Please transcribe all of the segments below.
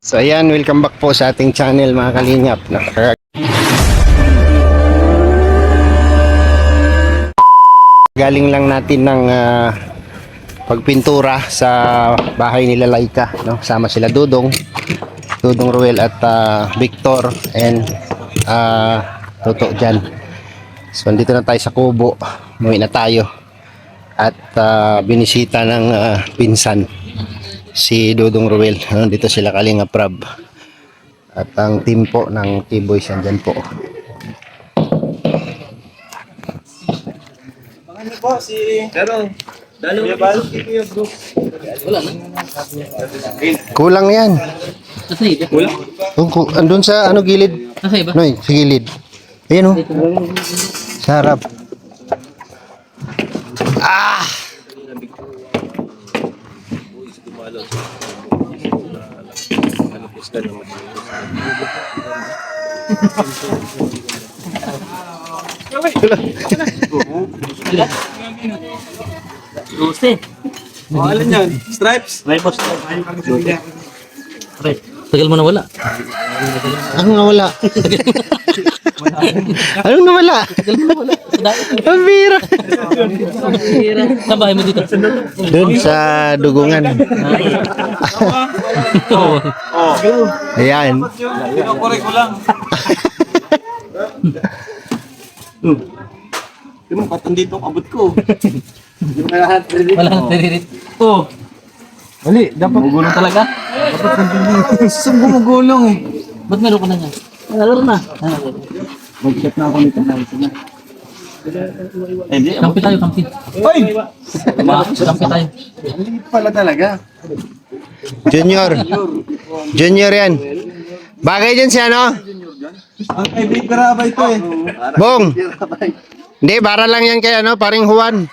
So ayan, welcome back po sa ating channel mga kalingap. Galing lang natin ng pagpintura sa bahay nila Laika, no? Sama sila Dudong Ruel at Victor and Toto dyan. So andito na tayo sa kubo, umuwi na tayo at binisita ng pinsan si Dudong Ruel. Dito sila Kalinga Prab at ang team po ng T-Boys andyan po. Ano po si Pero Kuya Bal? Wala na. Kulang yan. Nasa iba? Kulang? Andun sa ano gilid? Nasa iba? No, sa gilid. Ayan oh. Sa harap. Ah! Guste. Alin yan? Stripes? Ripos. Pre, tagal mo na wala. Ano nawala? Anong nawala? Tagal mo na wala. Sa dahil. Ang bira. Saan bahay mo dito? Doon sa dugungan. Oo. Ayan. Pinakorek ko lang. Di mo patang dito ang abot ko. Di mo kailangan Wala nang tiririt. Oo. Mali, dapat Gugulong talaga? saan gumugulong eh. Ba't meron ka na nga? Laro na. Mag-check na ako nito. Hindi, Kampi tayo, kampi. Hoy! Kampi tayo. Hindi pala talaga. Junior yan. Bagay dyan si ano? Ang kay Big Baraba ito eh. Bong. Hindi, bara lang yan kay ano, paring Juan.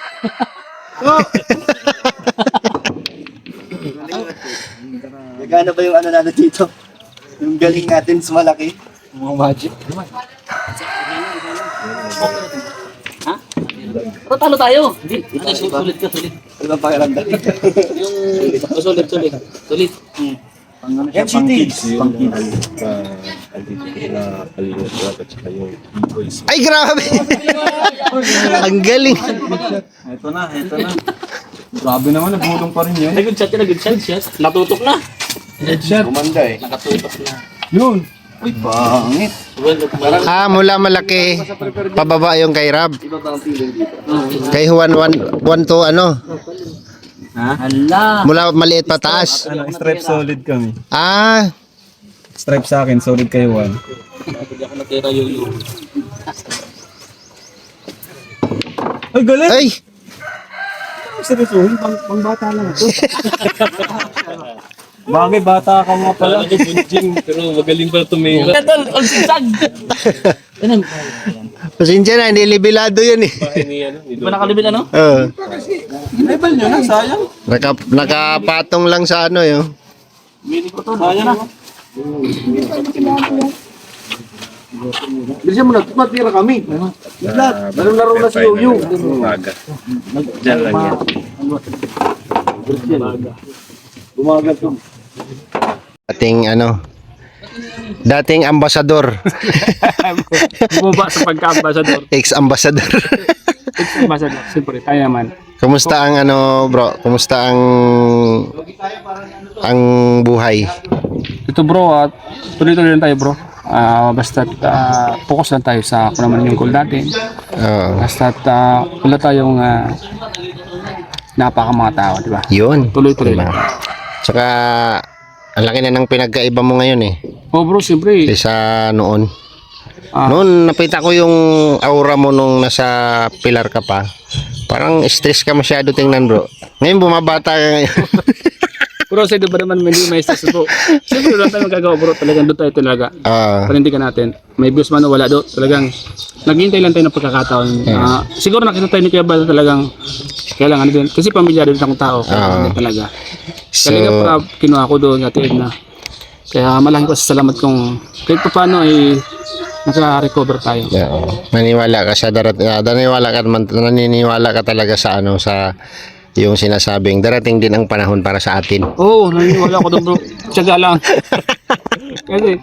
Nagana ba yung ano natin dito? Yung galing natin sa malaki? Mga magic. Pero talo tayo. Hindi. Sulit ka, sulit. Ano bang pakiramdam? Yung sulit. Sulit. Yan, City. Ay, grabe. Ang galing. Ito na. Grabe naman, nagulong pa rin yun. Good shot. Natutok na. Headshot. Gumanda eh. Nakatutok na. Yun. Uy, pangit. Mula malaki, pababa yung kay Rab. Kay Juan, 1 to ano, Ha? Hala. mula maliit pataas. Ano, stripe solid kami. Ah, Stripe sa akin, solid kay Juan. Hindi ako natira yung Ay, galit! ay, Seryosohin, pang bata lang ito. Bagay, bata ka nga pala. pero magaling pala tumira. Tol, ang sigsag. pasensya na, nilibilado yun eh. Di ba nakalibin ano? Level nyo na, sayang. Nakapatong lang sa ano yun. Sayang na. Bilisan mo na, matira kami. Lahat, laro na si Yoyo. Diyan lang yan. Bumagal to. Dating ambasador. Bumaba sa pagka-ambassador. Ex-ambasador. Ambassador, siyempre, tayo naman. Kumusta ang ano, bro? Kumusta ang buhay? Ito bro, tuloy-tuloy lang tayo bro. Basta focus lang tayo sa kung naman yung goal natin. Basta wala tayong napaka mga tao, di ba? Yun. Tuloy-tuloy lang. Tsaka, ang laki na ng pinagkaiba mo ngayon eh. Oh bro, siyempre. Kaysa noon. Ah. Noon, napita ko yung aura mo nung nasa pilar ka pa. Parang stress ka masyado tingnan bro. Ngayon, bumabata ka ngayon. Pero sa ba naman hindi may stress bro. Siyempre wala tayong magagawa bro. Talagang doon tayo talaga. Panindigan natin. May views man o wala doon. Talagang naghihintay lang tayo ng pagkakataon. Siguro nakita tayo ni Kuya Bal talagang kailangan din. Kasi pamilyado din akong tao. Talaga. So, Kaya kinuha ko doon sa Ted na. Kaya malaking pasasalamat kung kahit pa paano ay naka-recover tayo. Naniwala ka sa naniniwala ka talaga sa ano, sa yung sinasabing darating din ang panahon para sa atin. Oo, naniniwala ko doon bro. Tiyaga lang. Kasi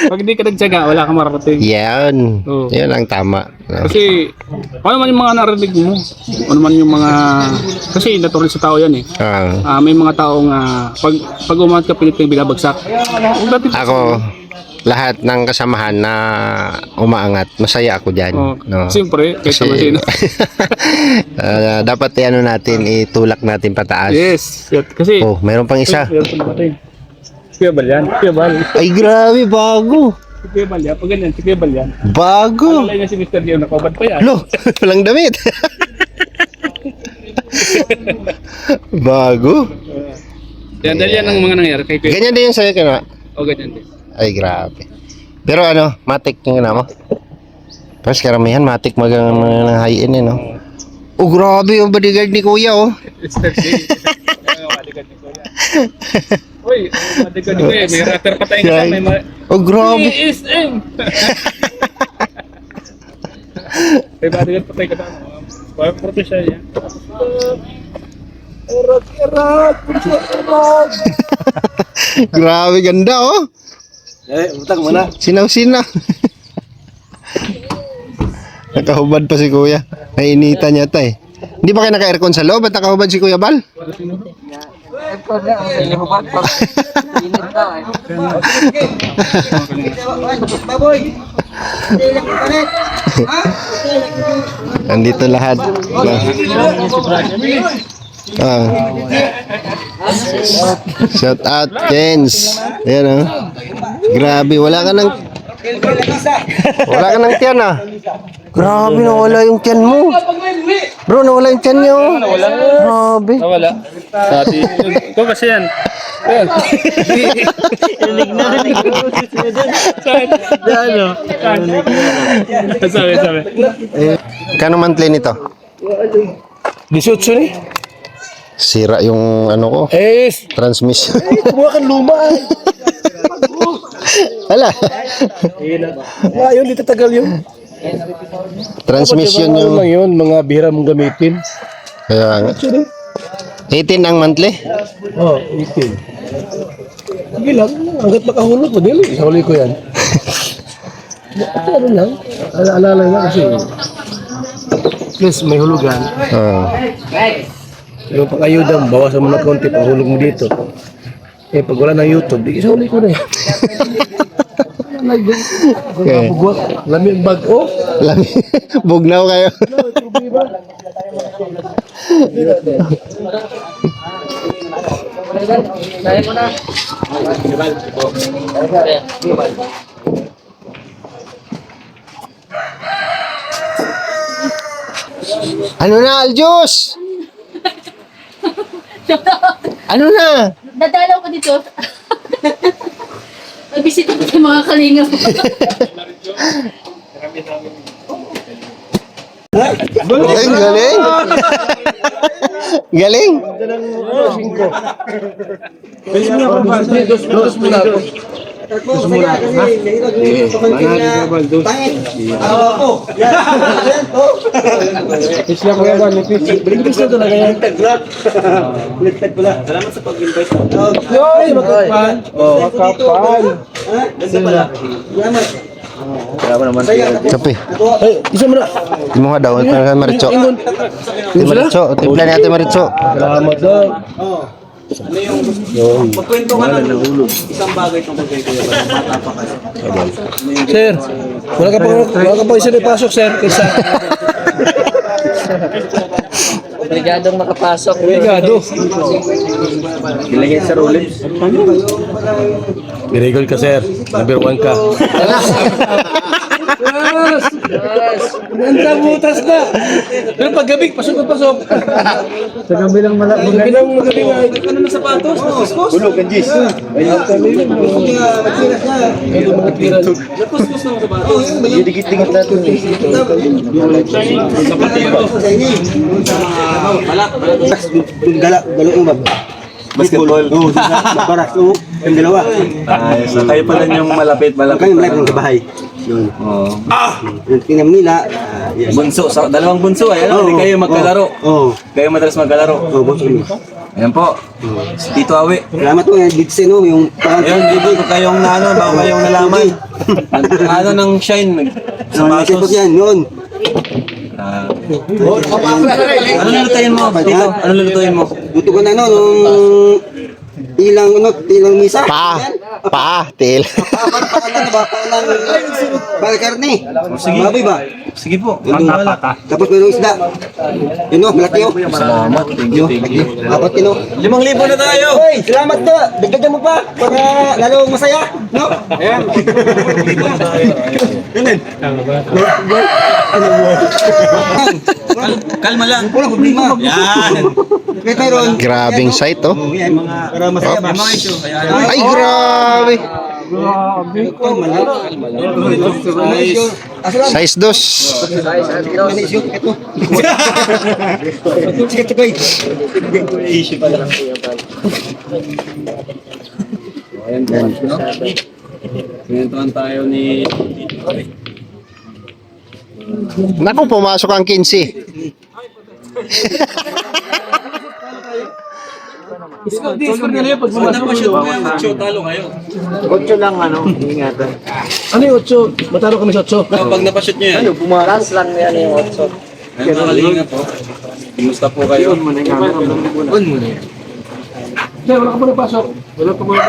pag hindi ka nagtiyaga, wala kang mararating. Yan. Oo. Yan ang tama. Kasi ano man yung mga narinig mo, ano man yung mga, kasi natural sa tao yan eh. May mga taong pag umangat ka pilit kang binabagsak. Ako, lahat ng kasamahan na umaangat, masaya ako dyan. No? Siyempre, kahit sa masino. Dapat ano natin, itulak natin pataas. Yes. Kasi, Oh, mayroon pang isa. Kuya Bal yan. Kuya Bal. Ay, grabe, bago. Kuya Bal yan. Pag ganyan, si Kuya Bal yan. Bago. Alala niya si Mr. Dio, nakabad pa yan. Lo, walang damit. Bago. Yan, dahil yan ang mga nangyari kay Kuya. Ganyan din yung sa'yo, kaya. O, ganyan din. Ay, grabe. Pero ano, matik yung na mo. Tapos karamihan, matik magang hayin eh, no? Oh, grabe yung bodyguard ni Kuya, oh. It's Thursday. Madigan ni Kuya. Uy, madigan ni Kuya. May rapper pa tayong kasama. Oh, grabe. PSM! May madigan pa tayong kasama. Parang proto siya yan. Grabe, ganda, oh. Utang mo na. Sinaw-sinaw. Nakahubad pa si Kuya. Nainitan niya ta eh. Hindi ba kayo naka-aircon sa loob? Ba't nakahubad si Kuya Bal? Nandito lahat. Shout out, Kens. Ayan, oh. Grabe, wala ka ng tiyan, ah. Grabe, nawala yung tiyan mo. Bro, nawala yung tiyan niyo. Grabe. Nawala. Dati. Ito kasi yan. Sabi. Kano monthly nito? 18 ni. Sira yung ano ko, transmission. Kumuha kang luma. Hala. Yun, di tatagal yun. Transmission yung yun, mga bihira mong gamitin. kaya nga. 18 ang monthly. Oh, 18. Sige lang, hanggat makahulog ko, dili. Isahuli ko yan. Ano lang, alala lang kasi. Please, may hulugan. Yung pang-ayuda, bawasan mo na konti, panghulog mo dito. Eh, pag wala ng YouTube, di isahuli ko na yan. Okay. Lamig bag, oh. Bugnaw kayo. Ano na, Aljus? Ano na? Dadalaw ko dito. Nagbisita ko sa mga kalinga. Ay, galing. Galing. Kape. Isa mo na. Di mo nga daw, parang Maricho. Di Maricho, timpla ni Ate Maricho. Salamat daw. Magkwento ka lang isang bagay tungkol kay Kuya Bal. Bata pa kayo. Sir, wala ka pa isa na pasok, sir. Kaysa. Brigadong nakapasok. Brigado. Ilagay sa Rolex. Birigol ka, sir. Number 1 ka. Nanda butas na. Pero pag gabi, pasok. Sa gabi lang malaki. Sa gabi lang malaki nga. Ano na sapatos? Kuskus? Bulog ang Gis. Ayun kami. Kuskus ng sapatos. Dikit-dikit natin. Balak. Gala umab. Basketball. Oo, barak. Yung dalawa. So kayo pala yung malapit. Kayo live ng bahay. Yun. Oo. Yung tinam nila. Yes. Bunso, dalawang bunso ay ano, hindi kayo magkalaro. Oo. Kayo madalas magkalaro. Oo, boss kami. Ayan po. Si Tito Awi. Salamat po yung Didse, no? Yung Ayun, Didi, kung kayong naano, baka kayong nalaman. Ano ng shine sa Facebook basos. yan, yun. Ano lulutuin mo, Tito? Ano lulutuin mo? Buto ko na, no? Nung ilang misa. Til. Bakit karne? Sige. Baboy ba? Sige po. Tapos mayroong isda. Yun, no? Malaki, oh. Salamat. Thank you, thank you. 4 kilo. 5,000 na tayo. Hoy, salamat po. Dagdagan mo pa para lalong masaya, no? Ayan. Kalma lang. Walang problema. Yan. Kahit mayroon. Grabing site, oh. Yan, para masaya ba? Mga issue. Kaya Ay, grabe. Size dos. Pinuntuhan tayo ni Naku, pumasok ang 15. Discord nila yun pag Pag napashoot mo yung 8, talo kayo. Ano yung 8? Matalo kami sa 8. Pag napashoot nyo yan. Last lang yan yung 8. Ayun mga kalinga po. Kumusta po kayo? Wala ka pa napasok. Wala pa mga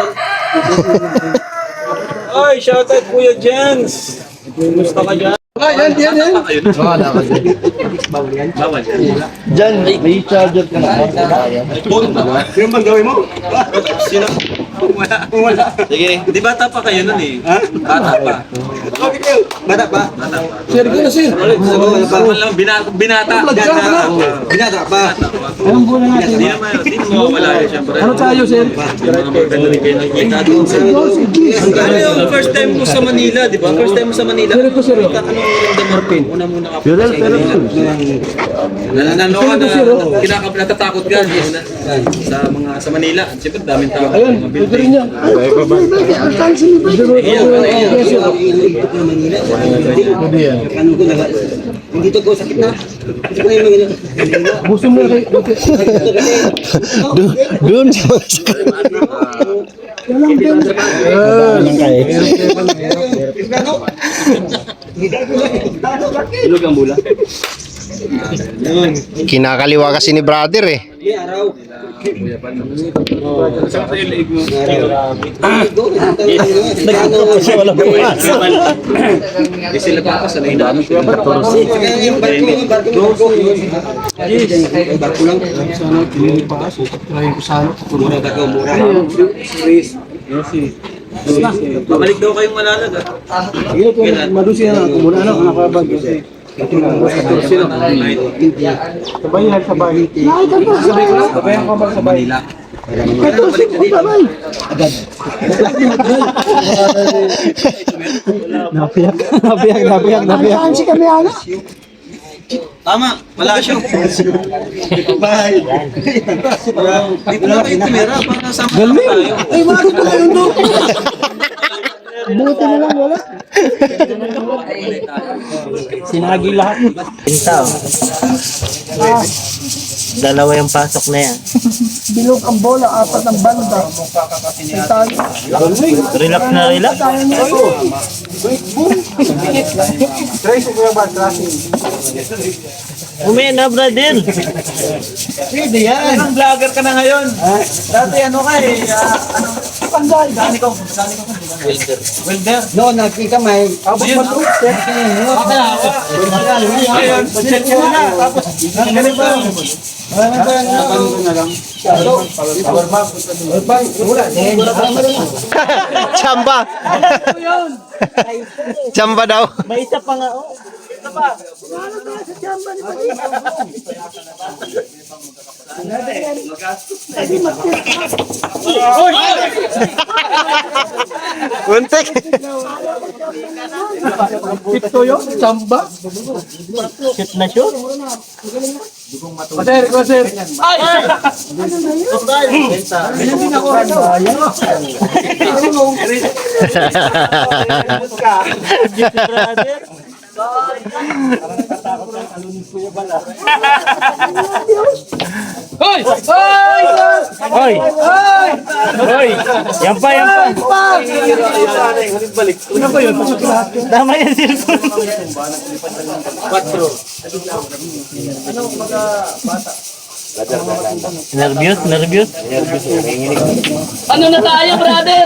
Ay, shoutout Kuya Jens! Kumusta ka dyan? yan. Bawal. Diyan, may charger ka na. Sino bang gawin mo? Sino? Wala. Sige. Di bata pa kayo nun eh. Ha? Bata pa. Bakit kayo? Bata pa? Sir, ko na sir. Binata. Binata pa. Anong buwan natin? Di naman mawawala yun syempre. Ano tayo, sir? Maganda rin kayo nakikita doon. Ano yung first time mo sa Manila, di ba? First time mo sa Manila. Sir, ko sir. Anong Martin? Una muna ka pa sa Manila. Nanalo ka na natatakot ka sa Manila. Siyempre daming tao. Ayun, pwede rin yan. Hindi to ko sakit na. Hindi ko yung gusto mo na kayo. Doon sa mga sakit. Ilog ang bula. Kinakaliwa kasi ni brother eh. Araw. Wala pa Di sila pa sa nai dami. Yung barko. Barko lang. Sana pinilipas. Try ko sana. Mura ka mura. Babalik daw kayong malalag ah. Sige po, madusi na ako muna na nakabag. Sabay yan, sabay. Sabay ang kabag sabay. Nabiyak. Tama, wala siya. Bye. Dito na kayo tumira para sama tayo. Ay, bakit pa kayo doon? Buti na lang, wala. Sinagi lahat. Pintaw. Dalawa yung pasok na yan. Bilog ang bola, 4 ng banda. Relax na relax. Umiyan na, brother. Pwede yan. Anong vlogger ka na ngayon? Dati ano ka eh, Panday. welder. Noon, nakita may abot matulog. Ngayon, check mo na. Tapos, ang galing ba? Chamba. Chamba daw. May isa pa nga, oh. Muntik. Ito yun, chamba. Shoot na shoot. Sir. Hoy! Yan pa. Tama yan, sir. Nervyos. Ano na tayo, brother?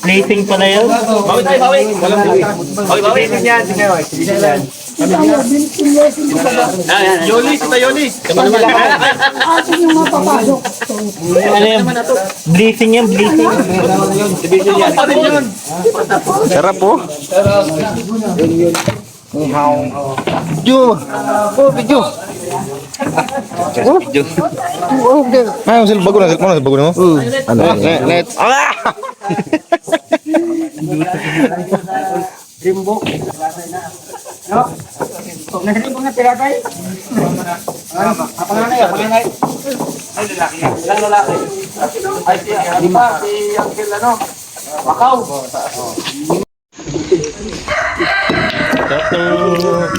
Plating pala yun. Yoli, kita Yoli. Ano yan? Blazing yan, blazing. Sarap po. Video. Oh, video. Oh, okay. Ah, bago na mo. Ano? Net.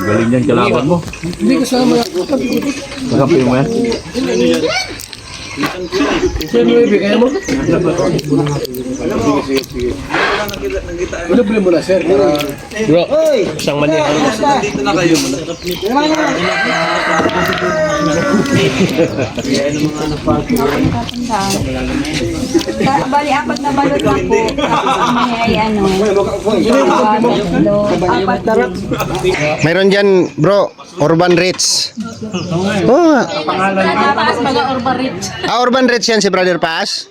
Galing yan kalaban mo. Hindi kasama. Magkapi mo yan. Sir, may ibigay mo? Libre mo na, sir. Para... Bro, isang mali. Dito na kayo. Bali, apat na balot lang po. Tapos ang mga ay ano. Apat. Mayroon dyan, bro, Urban Ritz. Oh, Taas mga Urban Rich. Urban Ritz yan si Brother Paz.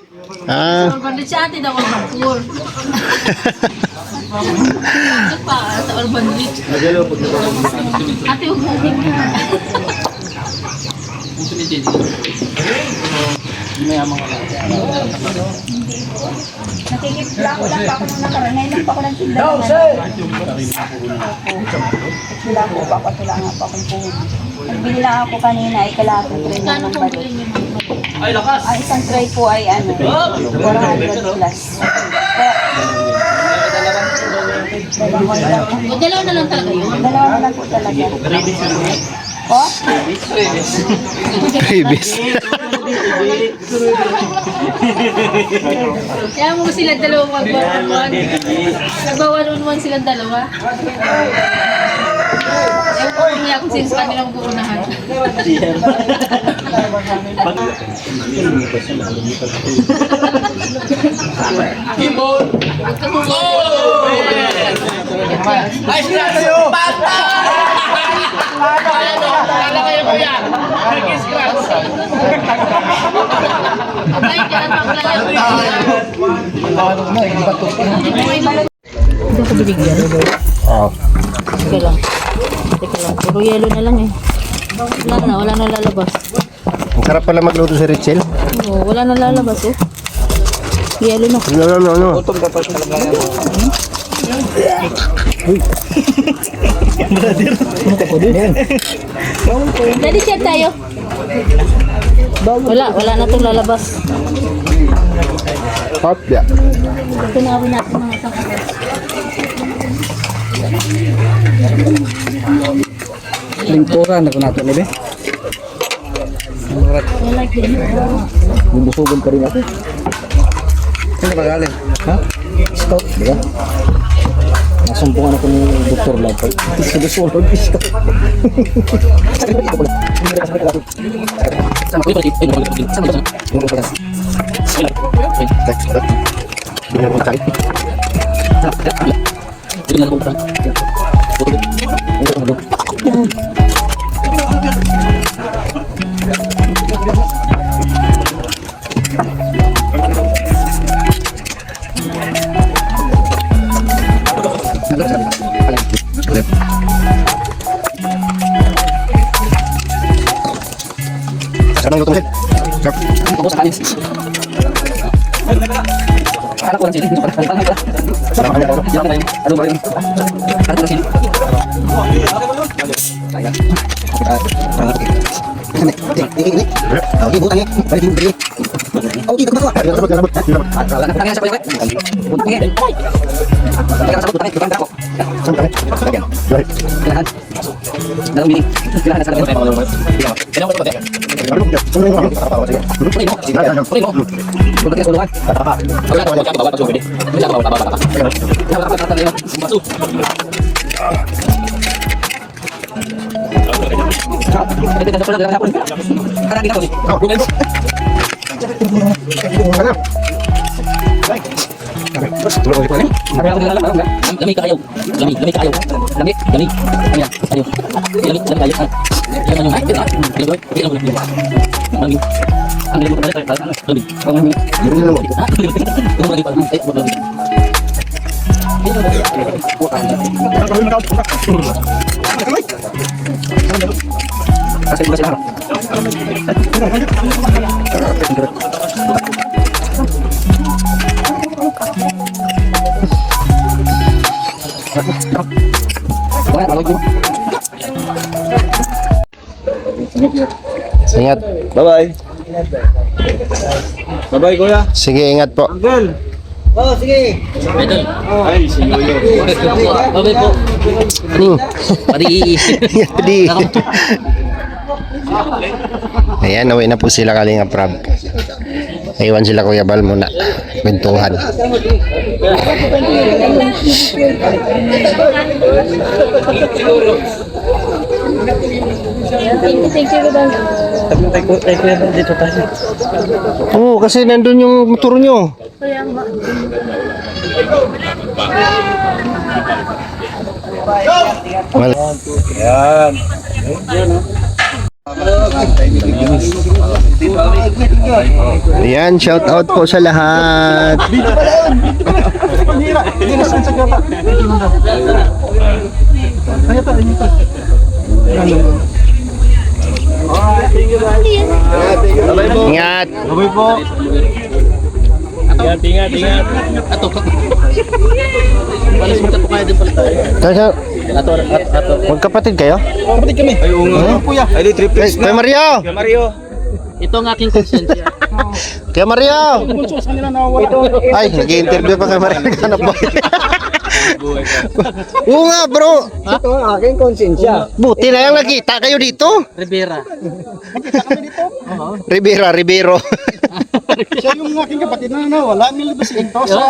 Urban Rich ate daw Urban Poor. Pa sa Urban Rich. Ate umuwi. Nakikipla ko lang pa ako nung nakaraan. Ngayon lang pa ako ng tindahan. Wala po pa ako. Wala nga pa akong puhod. Nagbili lang ako kanina ay kalahati tray na ng balot. Ang isang tray po ay ano, 400 plus. O dalawa na lang talaga yun. Dalawa na lang po talaga. Oh? Previous. Kaya mo sila dalawa mag-one-on-one. Nagba-one-on-one silang dalawa. Ewan ko niya kung sino sa kanilang uunahan. Ay, kaya Hindi ako binigyan. Oh. Teka lang. Puro yelo na lang eh. Wala na lalabas. Ang sarap pala magluto si Richel. Oo, wala na lalabas eh. Yelo na. No. Dali siya tayo. Wala na itong lalabas. Hot ya. Tunawin natin mga sangkap. Lingkuran ako nato ni be. I like it. Bumusugan pa rin ako. Ano ba galing? Ha? Stout, di ba? Nasumpungan ako ni Dr. Lampay. Susunod stout. Sarap ng luto mo, Sir. Sarap. Lami kayo. Lami kayo. Lami. Ayan. Ayo. Lami kayo. Yan yung lami. Ang lami ko pala tayo. Lami. Ingat. Bye-bye. Bye-bye, kuya. Sige, ingat po. Uncle. Ay, si Yoyo. Babay po. Di. Ayan, uwi na po sila Kalinga Prab. Iwan sila Kuya Bal muna. Bentuhan. Thank you, Rodon. Dito tayo. Oo, kasi nandun yung motor nyo. Kaya nga. Ayan, shout out po sa lahat. Ingat. Bye-bye po. Ingat. Balas mo po kayo din pala tayo. Kaya, Ato. magkapatid kayo? Kapatid kami. Ay, oo nga. Kuya. Ay, triples Kuya Mario! Mario. Ito ang aking konsensya. Kuya Mario! Ay, nag-i-interview pa kay Mario. Naghanap ba? Oo nga, bro. Ito ang aking konsensya. Buti na lang nakita kayo dito. Rivera. Ribero. Siya yung aking kapatid na nawala. Nilabas ito sa...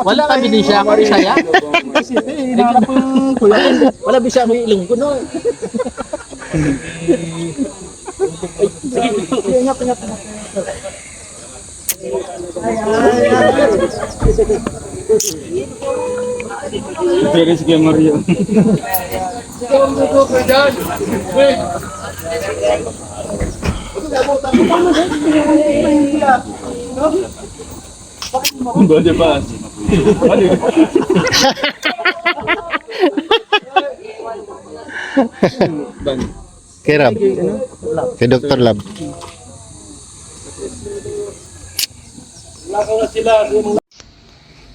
Wala kami din siya. Ako Bisaya. Hinahanap ang kuya. Wala Bisaya mo ilong ko no. Pero si Kuya Mario. Bode pa. Kay Rab. Kay Dr. Lab.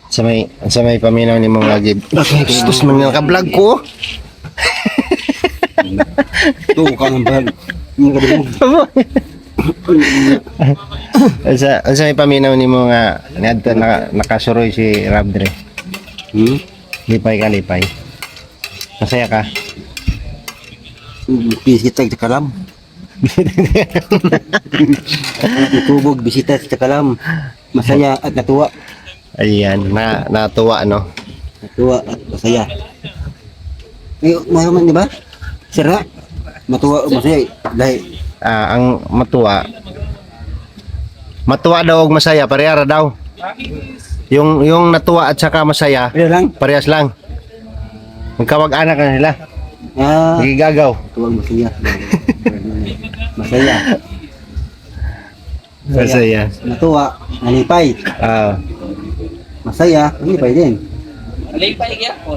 Sa may paminaw ni mong lagi. Gustos man nga ka-vlog ko. Tuh, kanang bag. Sa may paminaw ni mo nga nakasuroy si Rab dre. Lipay ka, lipay. Masaya ka? Bisita sa kalam. Tutubog, bisita sa kalam. Masaya at natuwa. Ayan, natuwa no. Natuwa at masaya. Mayaman, di ba? Sira. Matuwa o masaya. Dahil Ang matuwa daw og masaya, parehara daw. Yung natuwa at saka masaya, ano lang. parehas lang. Magkawag-anak na nila. Nagigagaw. Tuwag masaya. Masaya. Masaya. Natuwa, nalipay. Masaya, nalipay din. Alipay kaya po.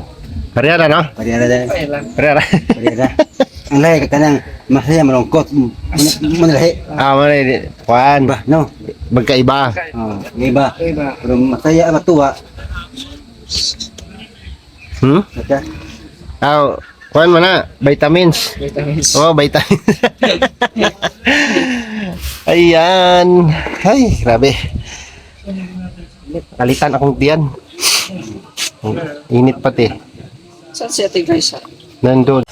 Parehara no? Parehara din. Parehara. Parehara. ang lahi ka kanang masaya malungkot manlahi Kuan, ba no magkaiba. iba pero masaya matuwa Hmm? kaya Kuan mo na, vitamins. Oh, vitamins. Ayan. Ay, grabe. Kalitan akong diyan. Init pati. Saan si ate guys? Nandun.